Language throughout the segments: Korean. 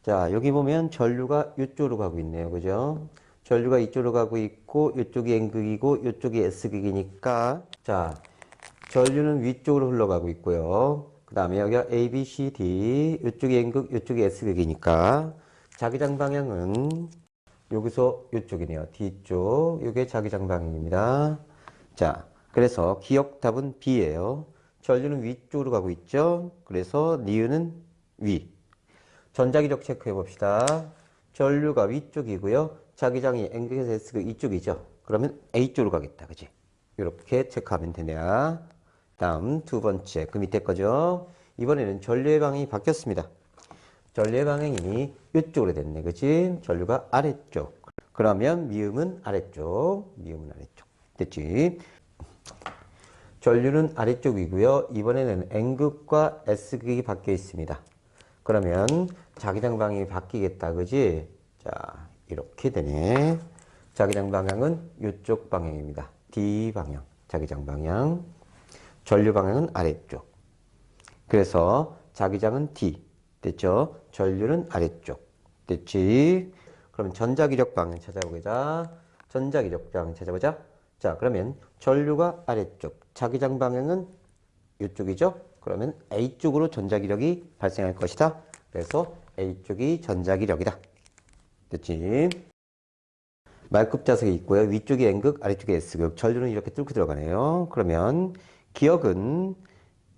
자, 여기 보면 전류가 이쪽으로 가고 있네요. 그죠? 전류가 이쪽으로 가고 있고, 이쪽이 N극이고, 이쪽이 S극이니까, 자, 전류는 위쪽으로 흘러가고 있고요. 그 다음에 여기가 A, B, C, D, 이쪽이 N극, 이쪽이 S극이니까, 자기장 방향은 여기서 이쪽이네요. D쪽, 이게 자기장 방향입니다. 자, 그래서 기억 답은 B예요. 전류는 위쪽으로 가고 있죠. 그래서 니은은 위. 전자기력 체크해 봅시다. 전류가 위쪽이고요. 자기장이 N극에서 S극 이쪽이죠. 그러면 A쪽으로 가겠다. 그지? 이렇게 체크하면 되냐. 다음 두 번째, 그 밑에 거죠. 이번에는 전류의 방향이 바뀌었습니다. 전류의 방향이 이쪽으로 됐네. 그지? 전류가 아래쪽. 그러면 미음은 아래쪽. 미음은 아래쪽. 됐지? 전류는 아래쪽이고요. 이번에는 N극과 S극이 바뀌어 있습니다. 그러면 자기장 방향이 바뀌겠다. 그지? 자, 이렇게 되네. 자기장 방향은 이쪽 방향입니다. D 방향. 자기장 방향. 전류 방향은 아래쪽. 그래서 자기장은 D. 됐죠? 전류는 아래쪽. 됐지? 그럼 전자기력 방향 찾아보자. 전자기력 방향 찾아보자. 자, 그러면 전류가 아래쪽. 자기장 방향은 이쪽이죠? 그러면 A쪽으로 전자기력이 발생할 것이다. 그래서 A쪽이 전자기력이다. 됐지? 말급 자석이 있고요. 위쪽이 N극, 아래쪽이 S극. 전류는 이렇게 뚫고 들어가네요. 그러면 기억은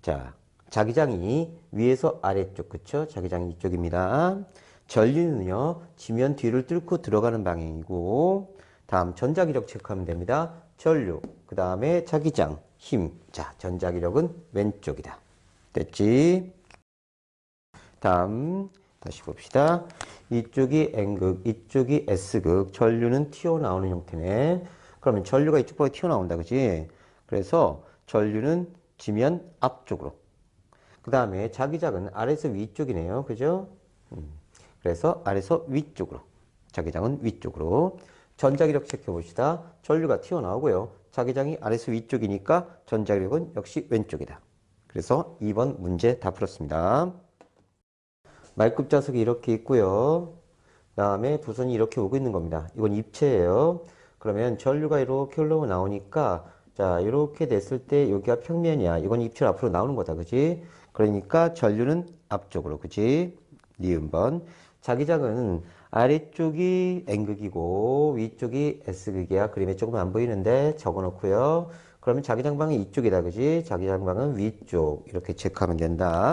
자, 자기장이 위에서 아래쪽, 그쵸? 자기장이 이쪽입니다. 전류는요, 지면 뒤를 뚫고 들어가는 방향이고, 다음 전자기력 체크하면 됩니다. 전류, 그 다음에 자기장, 힘. 자, 전자기력은 왼쪽이다. 됐지? 다음, 다시 봅시다. 이쪽이 N극, 이쪽이 S극, 전류는 튀어나오는 형태네. 그러면 전류가 이쪽으로 튀어나온다, 그지? 그래서 전류는 지면 앞쪽으로. 그 다음에 자기장은 아래에서 위쪽이네요. 그죠? 그래서 아래에서 위쪽으로. 자기장은 위쪽으로. 전자기력 체크해 봅시다. 전류가 튀어나오고요. 자기장이 아래에서 위쪽이니까 전자기력은 역시 왼쪽이다. 그래서 2번 문제 다 풀었습니다. 말급 자석이 이렇게 있고요. 그 다음에 부선이 이렇게 오고 있는 겁니다. 이건 입체예요. 그러면 전류가 이렇게 흘러 나오니까 자, 이렇게 됐을 때 여기가 평면이야. 이건 입체로 앞으로 나오는 거다. 그지? 그러니까 전류는 앞쪽으로. 그지? 니은번. 자기장은 아래쪽이 N극이고 위쪽이 S극이야. 그림에 조금 안 보이는데 적어 놓고요. 그러면 자기장 방이 이쪽이다. 그지? 자기장 방은 위쪽. 이렇게 체크하면 된다.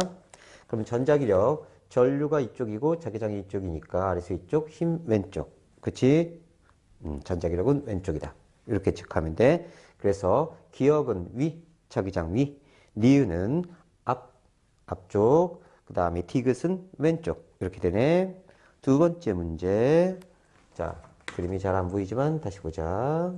그러면 전자기력. 전류가 이쪽이고 자기장이 이쪽이니까 아래서 이쪽, 힘 왼쪽. 그치? 전자기력은 왼쪽이다. 이렇게 체크하면 돼. 그래서 기억은 위, 자기장 위, 니은은 앞쪽, 그 다음에 디귿은 왼쪽. 이렇게 되네. 두 번째 문제. 자, 그림이 잘 안 보이지만 다시 보자.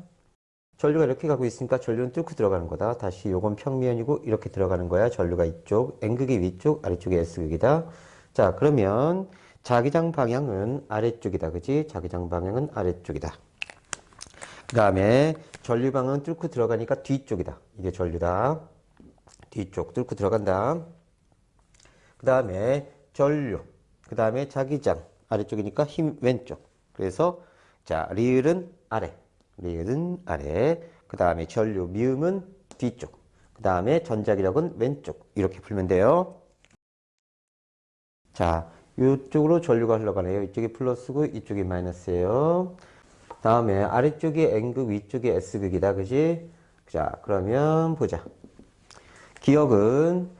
전류가 이렇게 가고 있으니까 전류는 뚫고 들어가는 거다. 다시 요건 평면이고 이렇게 들어가는 거야. 전류가 이쪽, N극이 위쪽, 아래쪽이 S극이다. 자, 그러면 자기장 방향은 아래쪽이다. 그지? 자기장 방향은 아래쪽이다. 그 다음에 전류 방향은 뚫고 들어가니까 뒤쪽이다. 이게 전류다. 뒤쪽 뚫고 들어간다. 그 다음에 전류. 그 다음에 자기장. 아래쪽이니까 힘 왼쪽. 그래서 자, 리을은 아래. 리을은 아래. 그 다음에 전류 미음은 뒤쪽. 그 다음에 전자기력은 왼쪽. 이렇게 풀면 돼요. 자, 이쪽으로 전류가 흘러가네요. 이쪽이 플러스고 이쪽이 마이너스예요. 다음에 아래쪽이 N극, 위쪽이 S극이다. 그지? 자, 그러면 보자. 기억은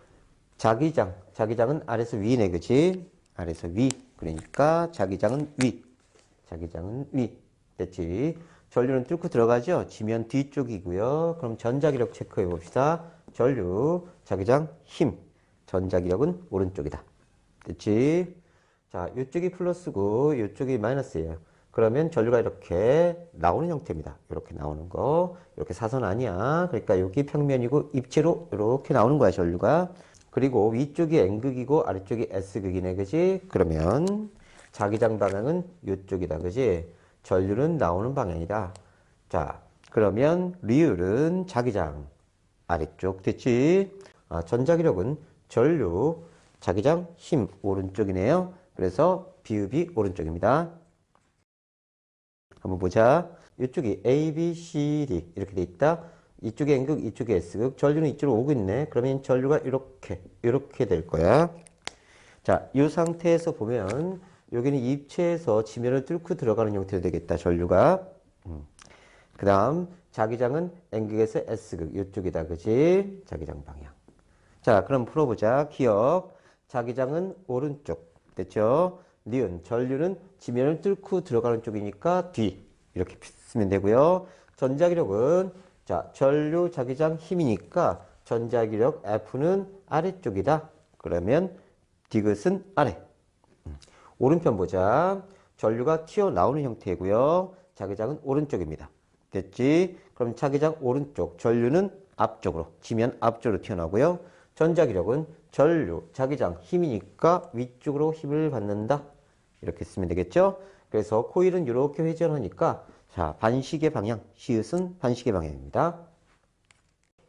자기장. 자기장은 아래서 위네. 그지? 아래서 위. 그러니까 자기장은 위. 자기장은 위. 됐지? 전류는 뚫고 들어가죠? 지면 뒤쪽이고요. 그럼 전자기력 체크해 봅시다. 전류, 자기장, 힘. 전자기력은 오른쪽이다. 됐지? 자, 이쪽이 플러스고 이쪽이 마이너스예요. 그러면 전류가 이렇게 나오는 형태입니다. 이렇게 나오는 거. 이렇게 사선 아니야. 그러니까 여기 평면이고 입체로 이렇게 나오는 거야, 전류가. 그리고 위쪽이 N극이고 아래쪽이 S극이네. 그지? 그러면 자기장 방향은 이쪽이다. 그지? 전류는 나오는 방향이다. 자, 그러면 리을은 자기장 아래쪽. 됐지? 전자기력은 전류 자기장 힘 오른쪽이네요. 그래서 비읍이 오른쪽입니다. 한번 보자. 이쪽이 A, B, C, D 이렇게 돼 있다. 이쪽에 N극, 이쪽에 S극. 전류는 이쪽으로 오고 있네. 그러면 전류가 이렇게 될 거야. 자, 이 상태에서 보면 여기는 입체에서 지면을 뚫고 들어가는 형태로 되겠다. 전류가. 그 다음 자기장은 N극에서 S극 이쪽이다. 그지? 자기장 방향. 자, 그럼 풀어보자. 기억. 자기장은 오른쪽. 됐죠? 니은, 전류는 지면을 뚫고 들어가는 쪽이니까 뒤. 이렇게 쓰면 되고요. 전자기력은, 자, 전류 자기장 힘이니까 전자기력 F는 아래쪽이다. 그러면 디귿은 아래. 오른편 보자. 전류가 튀어나오는 형태고요. 자기장은 오른쪽입니다. 됐지? 그럼 자기장 오른쪽, 전류는 앞쪽으로, 지면 앞쪽으로 튀어나오고요. 전자기력은 전류, 자기장 힘이니까 위쪽으로 힘을 받는다. 이렇게 쓰면 되겠죠? 그래서 코일은 이렇게 회전하니까 자, 반시계 방향, 시읒은 반시계 방향입니다.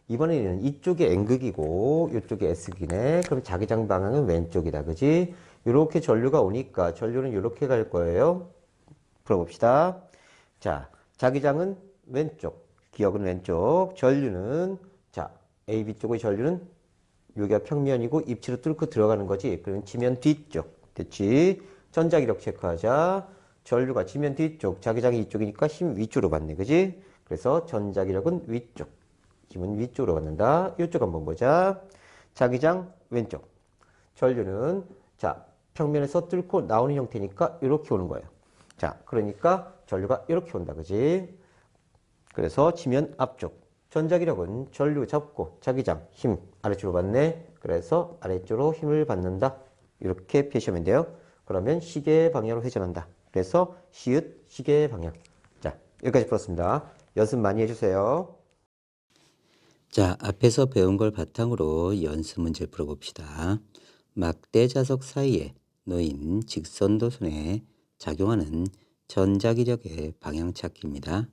이번에는 이쪽이 N극이고 이쪽이 S극이네. 그럼 자기장 방향은 왼쪽이다. 그지? 이렇게 전류가 오니까 전류는 이렇게 갈 거예요. 풀어봅시다. 자, 자기장은 왼쪽, 기역은 왼쪽, 전류는 자, AB 쪽의 전류는 여기가 평면이고 입체로 뚫고 들어가는 거지. 그러면 지면 뒤쪽. 됐지? 전자기력 체크하자. 전류가 지면 뒤쪽, 자기장이 이쪽이니까 힘 위쪽으로 받네. 그지? 그래서 전자기력은 위쪽. 힘은 위쪽으로 받는다. 이쪽 한번 보자. 자기장 왼쪽. 전류는 자, 평면에서 뚫고 나오는 형태니까 이렇게 오는 거예요. 자, 그러니까 전류가 이렇게 온다. 그지? 그래서 지면 앞쪽. 전자기력은 전류 잡고 자기장 힘 아래쪽으로 받네. 그래서 아래쪽으로 힘을 받는다. 이렇게 표시하면 돼요. 그러면 시계 방향으로 회전한다. 그래서 시읒 시계 방향. 자, 여기까지 풀었습니다. 연습 많이 해주세요. 자, 앞에서 배운 걸 바탕으로 연습 문제 풀어봅시다. 막대 자석 사이에 놓인 직선도선에 작용하는 전자기력의 방향 찾기입니다.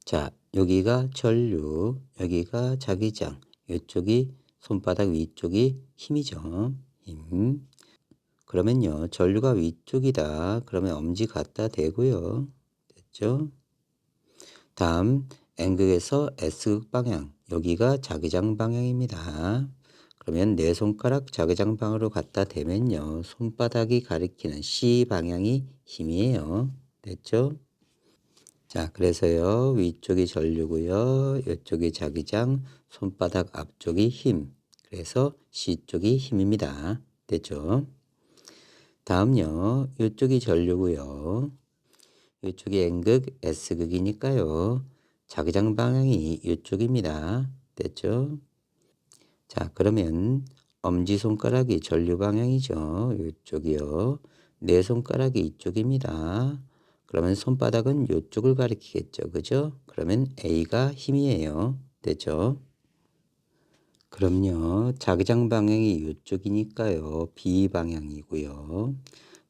자, 여기가 전류, 여기가 자기장, 이쪽이 손바닥 위쪽이 힘이죠. 힘. 그러면요, 전류가 위쪽이다. 그러면 엄지 갖다 대고요. 됐죠? 다음 N극에서 S극 방향, 여기가 자기장 방향입니다. 그러면 내 손가락 자기장 방으로 갖다 대면요, 손바닥이 가리키는 C 방향이 힘이에요. 됐죠? 자, 그래서요, 위쪽이 전류고요, 이쪽이 자기장, 손바닥 앞쪽이 힘. 그래서 C 쪽이 힘입니다. 됐죠? 다음요, 이쪽이 전류고요, 이쪽이 N극, S극이니까요, 자기장 방향이 이쪽입니다. 됐죠? 자, 그러면 엄지손가락이 전류 방향이죠. 이쪽이요. 내 손가락이 이쪽입니다. 그러면 손바닥은 이쪽을 가리키겠죠. 그죠? 그러면 A가 힘이에요. 됐죠? 그럼요. 자기장 방향이 이쪽이니까요. B 방향이고요.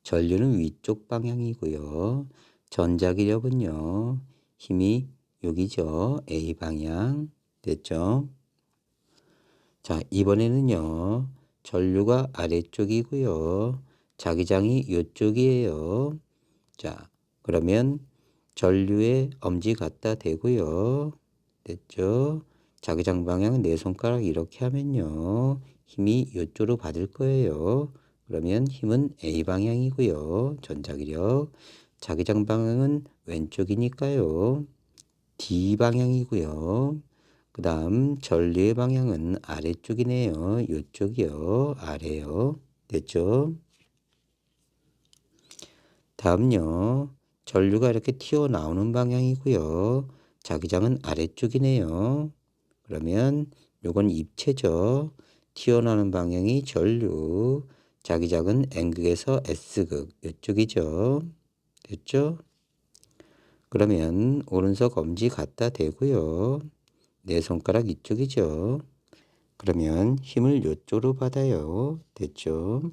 전류는 위쪽 방향이고요. 전자기력은요, 힘이 여기죠. A 방향. 됐죠? 자, 이번에는요, 전류가 아래쪽이고요. 자기장이 이쪽이에요. 자, 그러면 전류에 엄지 갖다 대고요. 됐죠? 자기장 방향은 내 손가락 이렇게 하면요, 힘이 이쪽으로 받을 거예요. 그러면 힘은 A 방향이고요. 전자기력. 자기장 방향은 왼쪽이니까요, D 방향이고요. 그 다음 전류의 방향은 아래쪽이네요. 이쪽이요. 아래요. 됐죠? 다음요. 전류가 이렇게 튀어나오는 방향이고요. 자기장은 아래쪽이네요. 그러면 요건 입체죠. 튀어나오는 방향이 전류, 자기장은 N극에서 S극 이쪽이죠. 됐죠? 그러면 오른손 엄지 갖다 대고요. 내 손가락 이쪽이죠. 그러면 힘을 이쪽으로 받아요. 됐죠?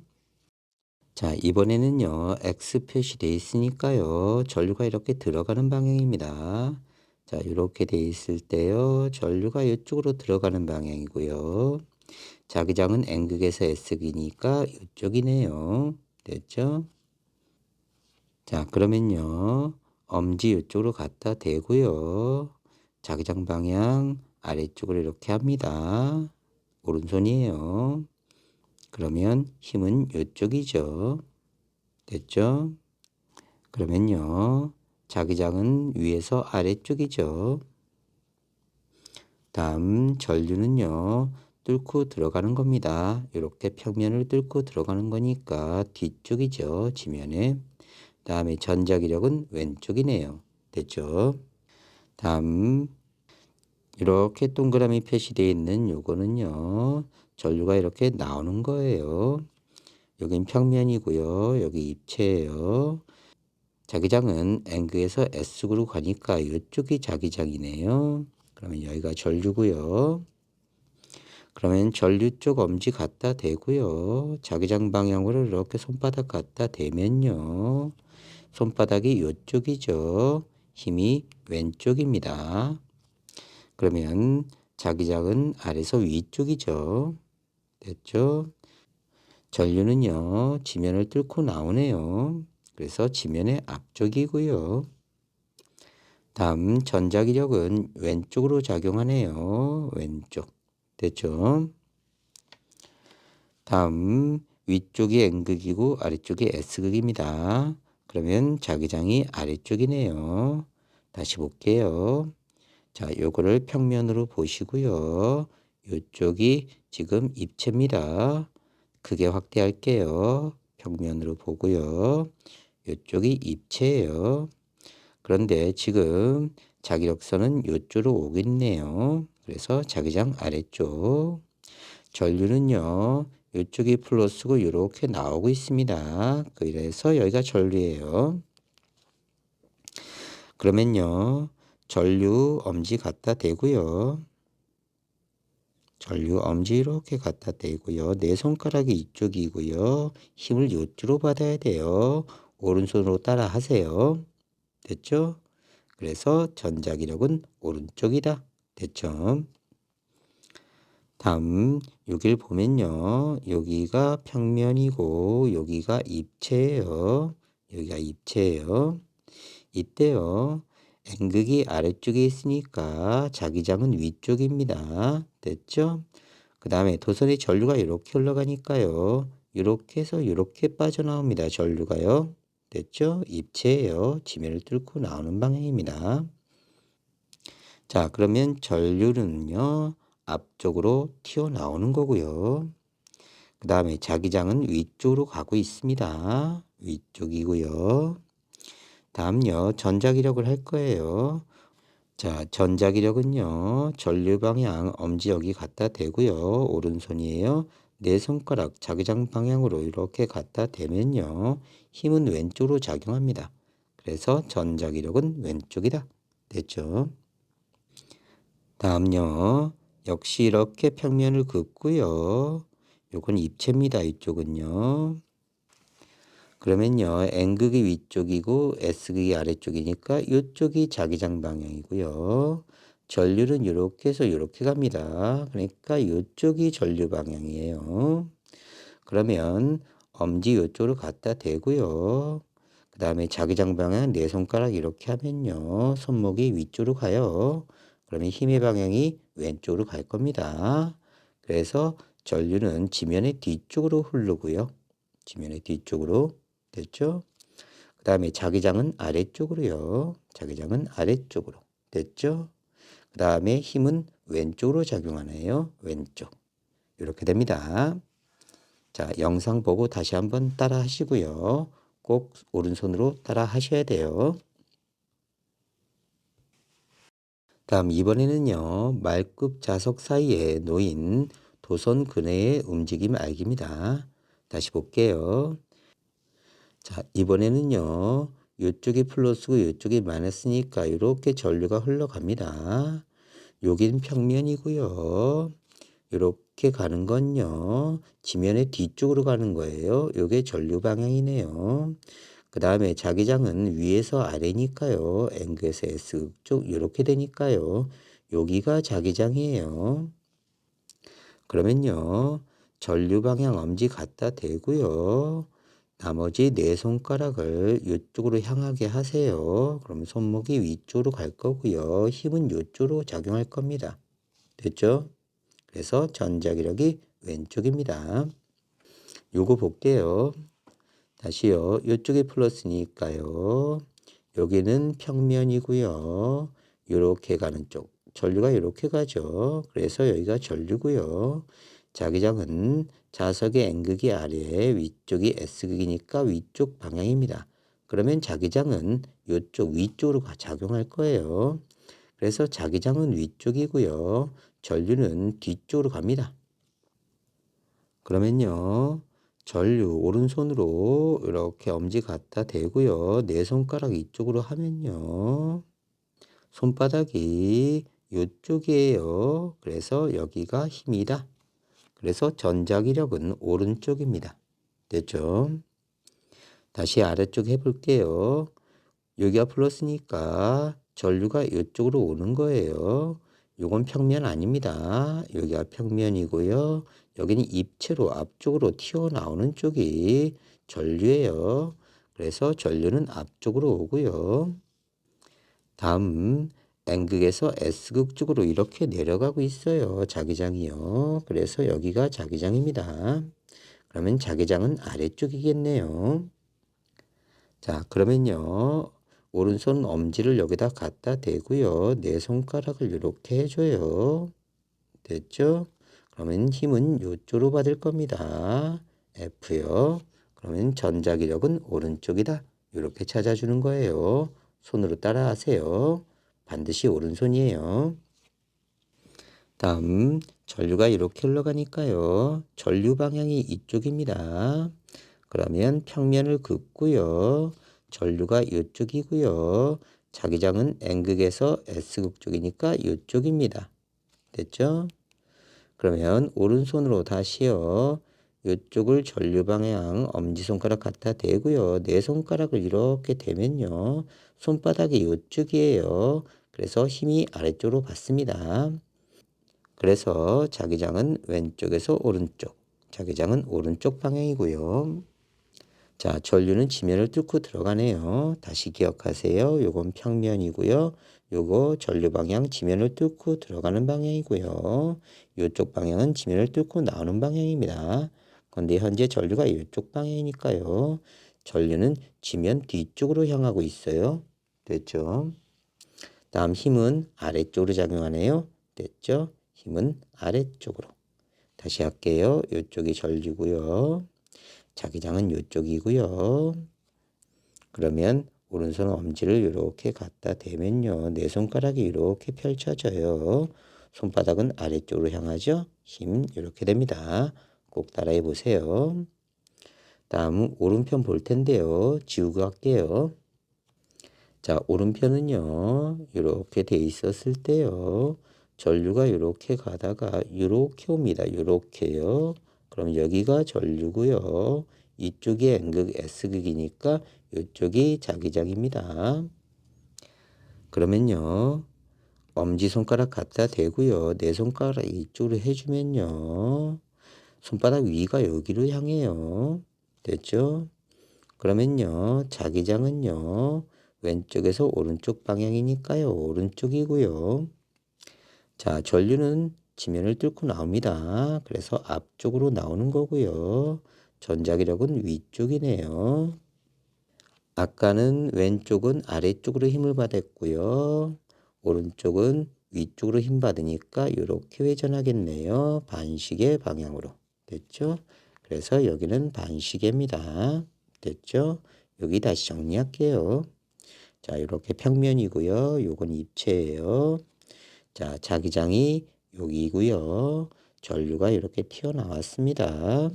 자, 이번에는요, X 표시되어 있으니까요, 전류가 이렇게 들어가는 방향입니다. 자, 이렇게 돼 있을 때요, 전류가 이쪽으로 들어가는 방향이고요. 자기장은 N극에서 S극이니까 이쪽이네요. 됐죠? 자, 그러면요. 엄지 이쪽으로 갖다 대고요. 자기장 방향 아래쪽으로 이렇게 합니다. 오른손이에요. 그러면 힘은 이쪽이죠. 됐죠? 그러면요. 자기장은 위에서 아래쪽이죠. 다음 전류는요. 뚫고 들어가는 겁니다. 이렇게 평면을 뚫고 들어가는 거니까 뒤쪽이죠. 지면에. 다음에 전자기력은 왼쪽이네요. 됐죠? 다음 이렇게 동그라미 표시되어 있는 요거는요. 전류가 이렇게 나오는 거예요. 여긴 평면이고요. 여기 입체예요. 자기장은 N극에서 S극으로 가니까 이쪽이 자기장이네요. 그러면 여기가 전류고요. 그러면 전류 쪽 엄지 갖다 대고요. 자기장 방향으로 이렇게 손바닥 갖다 대면요. 손바닥이 이쪽이죠. 힘이 왼쪽입니다. 그러면 자기장은 아래서 위쪽이죠. 됐죠? 전류는요. 지면을 뚫고 나오네요. 그래서 지면의 앞쪽이고요. 다음 전자기력은 왼쪽으로 작용하네요. 왼쪽. 됐죠? 다음 위쪽이 N극이고 아래쪽이 S극입니다. 그러면 자기장이 아래쪽이네요. 다시 볼게요. 자, 요거를 평면으로 보시고요. 요쪽이 지금 입체입니다. 크게 확대할게요. 평면으로 보고요. 요쪽이 입체예요. 그런데 지금 자기력선은 요쪽으로 오겠네요. 그래서 자기장 아래쪽. 전류는요. 이쪽이 플러스고 이렇게 나오고 있습니다. 그래서 여기가 전류예요. 그러면요. 전류 엄지 갖다 대고요. 전류 엄지 이렇게 갖다 대고요. 내 손가락이 이쪽이고요. 힘을 이쪽으로 받아야 돼요. 오른손으로 따라 하세요. 됐죠? 그래서 전자기력은 오른쪽이다. 됐죠? 다음 여기를 보면요. 여기가 평면이고 여기가 입체예요. 여기가 입체예요. 이때요. N극이 아래쪽에 있으니까 자기장은 위쪽입니다. 됐죠? 그 다음에 도선의 전류가 이렇게 흘러가니까요. 이렇게 해서 이렇게 빠져나옵니다. 전류가요. 됐죠? 입체예요. 지면을 뚫고 나오는 방향입니다. 자, 그러면 전류는요. 앞쪽으로 튀어나오는 거고요. 그 다음에 자기장은 위쪽으로 가고 있습니다. 위쪽이고요. 다음요. 전자기력을 할 거예요. 자, 전자기력은요. 전류 방향 엄지 여기 갖다 대고요. 오른손이에요. 내 손가락 자기장 방향으로 이렇게 갖다 대면요. 힘은 왼쪽으로 작용합니다. 그래서 전자기력은 왼쪽이다. 됐죠? 다음요. 역시 이렇게 평면을 긋고요. 요건 입체입니다. 이쪽은요. 그러면요. N극이 위쪽이고 S극이 아래쪽이니까 이쪽이 자기장 방향이고요. 전류는 이렇게 해서 이렇게 갑니다. 그러니까 이쪽이 전류 방향이에요. 그러면 엄지 이쪽으로 갖다 대고요. 그 다음에 자기장 방향 내 손가락 이렇게 하면요. 손목이 위쪽으로 가요. 그러면 힘의 방향이 왼쪽으로 갈 겁니다. 그래서 전류는 지면의 뒤쪽으로 흐르고요. 지면의 뒤쪽으로. 됐죠? 그 다음에 자기장은 아래쪽으로요. 자기장은 아래쪽으로. 됐죠? 그 다음에 힘은 왼쪽으로 작용하네요. 왼쪽. 이렇게 됩니다. 자, 영상 보고 다시 한번 따라 하시고요. 꼭 오른손으로 따라 하셔야 돼요. 다음 이번에는요. 말굽 자석 사이에 놓인 도선 근해의 움직임 알기입니다. 다시 볼게요. 자, 이번에는요. 이쪽이 플러스고 이쪽이 마이너스니까 이렇게 전류가 흘러갑니다. 여긴 평면이고요. 이렇게 가는 건요. 지면의 뒤쪽으로 가는 거예요. 요게 전류 방향이네요. 그 다음에 자기장은 위에서 아래니까요. N극에서 S극 쪽 이렇게 되니까요. 여기가 자기장이에요. 그러면요. 전류 방향 엄지 갖다 대고요. 나머지 네 손가락을 이쪽으로 향하게 하세요. 그럼 손목이 위쪽으로 갈 거고요. 힘은 이쪽으로 작용할 겁니다. 됐죠? 그래서 전자기력이 왼쪽입니다. 요거 볼게요. 다시요. 이쪽이 플러스니까요. 여기는 평면이고요. 이렇게 가는 쪽. 전류가 이렇게 가죠. 그래서 여기가 전류고요. 자기장은 자석의 N극이 아래, 위쪽이 S극이니까 위쪽 방향입니다. 그러면 자기장은 이쪽 위쪽으로 작용할 거예요. 그래서 자기장은 위쪽이고요. 전류는 뒤쪽으로 갑니다. 그러면요. 전류 오른손으로 이렇게 엄지 갖다 대고요. 네 손가락 이쪽으로 하면요. 손바닥이 이쪽이에요. 그래서 여기가 힘이다. 그래서 전자기력은 오른쪽입니다. 됐죠? 다시 아래쪽 해볼게요. 여기가 플러스니까 전류가 이쪽으로 오는 거예요. 요건 평면 아닙니다. 여기가 평면이고요. 여기는 입체로 앞쪽으로 튀어나오는 쪽이 전류예요. 그래서 전류는 앞쪽으로 오고요. 다음 N극에서 S극 쪽으로 이렇게 내려가고 있어요. 자기장이요. 그래서 여기가 자기장입니다. 그러면 자기장은 아래쪽이겠네요. 자, 그러면요. 오른손 엄지를 여기다 갖다 대고요. 네 손가락을 이렇게 해줘요. 됐죠? 그러면 힘은 이쪽으로 받을 겁니다. F요. 그러면 전자기력은 오른쪽이다. 이렇게 찾아주는 거예요. 손으로 따라하세요. 반드시 오른손이에요. 다음 전류가 이렇게 흘러가니까요. 전류 방향이 이쪽입니다. 그러면 평면을 긋고요. 전류가 이쪽이고요. 자기장은 N극에서 S극 쪽이니까 이쪽입니다. 됐죠? 그러면 오른손으로 다시요. 이쪽을 전류 방향 엄지손가락 갖다 대고요. 네 손가락을 이렇게 대면요. 손바닥이 이쪽이에요. 그래서 힘이 아래쪽으로 받습니다. 그래서 자기장은 왼쪽에서 오른쪽, 자기장은 오른쪽 방향이고요. 자, 전류는 지면을 뚫고 들어가네요. 다시 기억하세요. 요건 평면이고요. 요거 전류 방향 지면을 뚫고 들어가는 방향이고요. 요쪽 방향은 지면을 뚫고 나오는 방향입니다. 그런데 현재 전류가 이쪽 방향이니까요. 전류는 지면 뒤쪽으로 향하고 있어요. 됐죠? 다음 힘은 아래쪽으로 작용하네요. 됐죠? 힘은 아래쪽으로. 다시 할게요. 이쪽이 전류고요. 자기장은 이쪽이고요. 그러면 오른손 엄지를 이렇게 갖다 대면요. 네 손가락이 이렇게 펼쳐져요. 손바닥은 아래쪽으로 향하죠. 힘 이렇게 됩니다. 꼭 따라해 보세요. 다음 오른편 볼 텐데요. 지우고 할게요. 자, 오른편은요. 이렇게 돼 있었을 때요. 전류가 이렇게 가다가 이렇게 옵니다. 이렇게요. 그럼 여기가 전류고요. 이쪽이 N극 S극이니까 이쪽이 자기장입니다. 그러면요. 엄지손가락 갖다 대고요. 네 손가락 이쪽으로 해주면요. 손바닥 위가 여기로 향해요. 됐죠? 그러면요. 자기장은요. 왼쪽에서 오른쪽 방향이니까요. 오른쪽이고요. 자, 전류는 지면을 뚫고 나옵니다. 그래서 앞쪽으로 나오는 거고요. 전자기력은 위쪽이네요. 아까는 왼쪽은 아래쪽으로 힘을 받았고요. 오른쪽은 위쪽으로 힘 받으니까 이렇게 회전하겠네요. 반시계 방향으로. 됐죠? 그래서 여기는 반시계입니다. 됐죠? 여기 다시 정리할게요. 자, 이렇게 평면이고요. 요건 입체예요. 자, 자기장이 여기고요. 전류가 이렇게 튀어나왔습니다.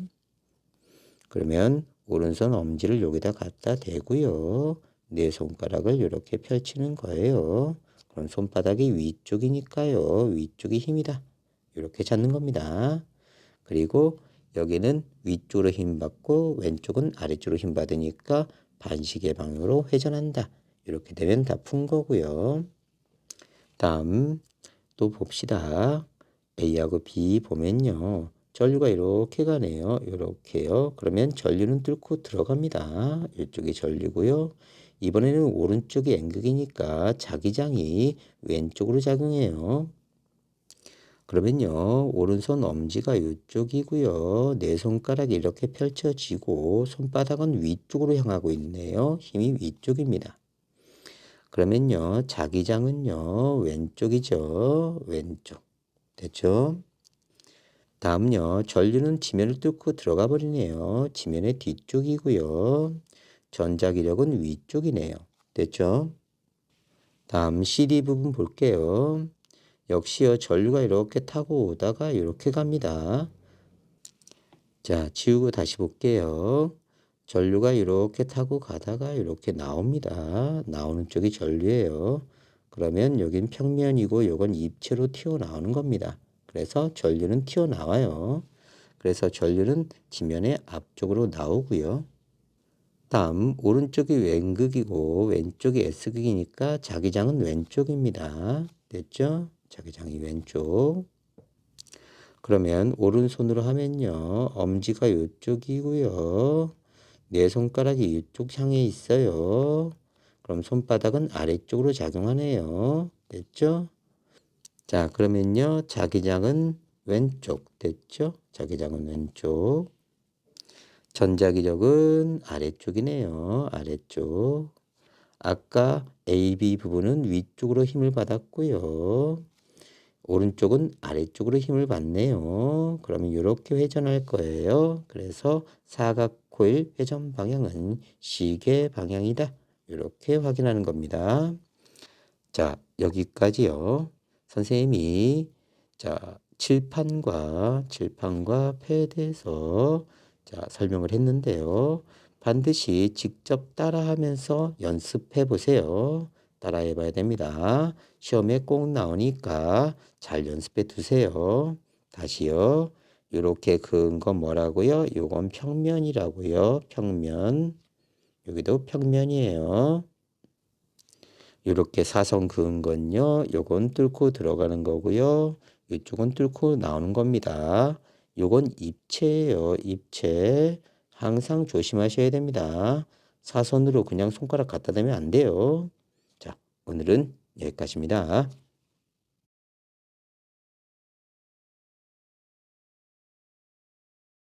그러면 오른손 엄지를 여기다 갖다 대고요. 네 손가락을 이렇게 펼치는 거예요. 그럼 손바닥이 위쪽이니까요. 위쪽이 힘이다. 이렇게 잡는 겁니다. 그리고 여기는 위쪽으로 힘 받고 왼쪽은 아래쪽으로 힘 받으니까 반시계 방향으로 회전한다. 이렇게 되면 다 푼 거고요. 다음 또 봅시다. A하고 B 보면요. 전류가 이렇게 가네요. 이렇게요. 그러면 전류는 뚫고 들어갑니다. 이쪽이 전류고요. 이번에는 오른쪽이 N극이니까 자기장이 왼쪽으로 작용해요. 그러면요, 오른손 엄지가 이쪽이고요. 내 손가락이 이렇게 펼쳐지고 손바닥은 위쪽으로 향하고 있네요. 힘이 위쪽입니다. 그러면요, 자기장은요, 왼쪽이죠. 왼쪽. 됐죠? 다음요, 전류는 지면을 뚫고 들어가 버리네요. 지면의 뒤쪽이고요. 전자기력은 위쪽이네요. 됐죠? 다음 CD 부분 볼게요. 역시요, 전류가 이렇게 타고 오다가 이렇게 갑니다. 자, 지우고 다시 볼게요. 전류가 이렇게 타고 가다가 이렇게 나옵니다. 나오는 쪽이 전류예요. 그러면 여긴 평면이고 요건 입체로 튀어나오는 겁니다. 그래서 전류는 튀어나와요. 그래서 전류는 지면의 앞쪽으로 나오고요. 다음 오른쪽이 N극이고 왼쪽이 S극이니까 자기장은 왼쪽입니다. 됐죠? 자기장이 왼쪽. 그러면 오른손으로 하면요. 엄지가 이쪽이고요. 내 손가락이 이쪽 향해 있어요. 그럼 손바닥은 아래쪽으로 작용하네요. 됐죠? 자, 그러면요. 자기장은 왼쪽. 됐죠? 자기장은 왼쪽. 전자기력은 아래쪽이네요. 아래쪽. 아까 AB 부분은 위쪽으로 힘을 받았고요. 오른쪽은 아래쪽으로 힘을 받네요. 그러면 이렇게 회전할 거예요. 그래서 사각 코일 회전 방향은 시계 방향이다. 이렇게 확인하는 겁니다. 자, 여기까지요. 선생님이 칠판과 패드에서 설명을 했는데요. 반드시 직접 따라하면서 연습해 보세요. 따라해 봐야 됩니다. 시험에 꼭 나오니까 잘 연습해 두세요. 다시요. 이렇게 그은 건 뭐라고요? 요건 평면이라고요. 평면. 여기도 평면이에요. 이렇게 사선 그은 건요. 요건 뚫고 들어가는 거고요. 이쪽은 뚫고 나오는 겁니다. 요건 입체예요. 입체. 항상 조심하셔야 됩니다. 사선으로 그냥 손가락 갖다 대면 안 돼요. 자, 오늘은 여기까지입니다.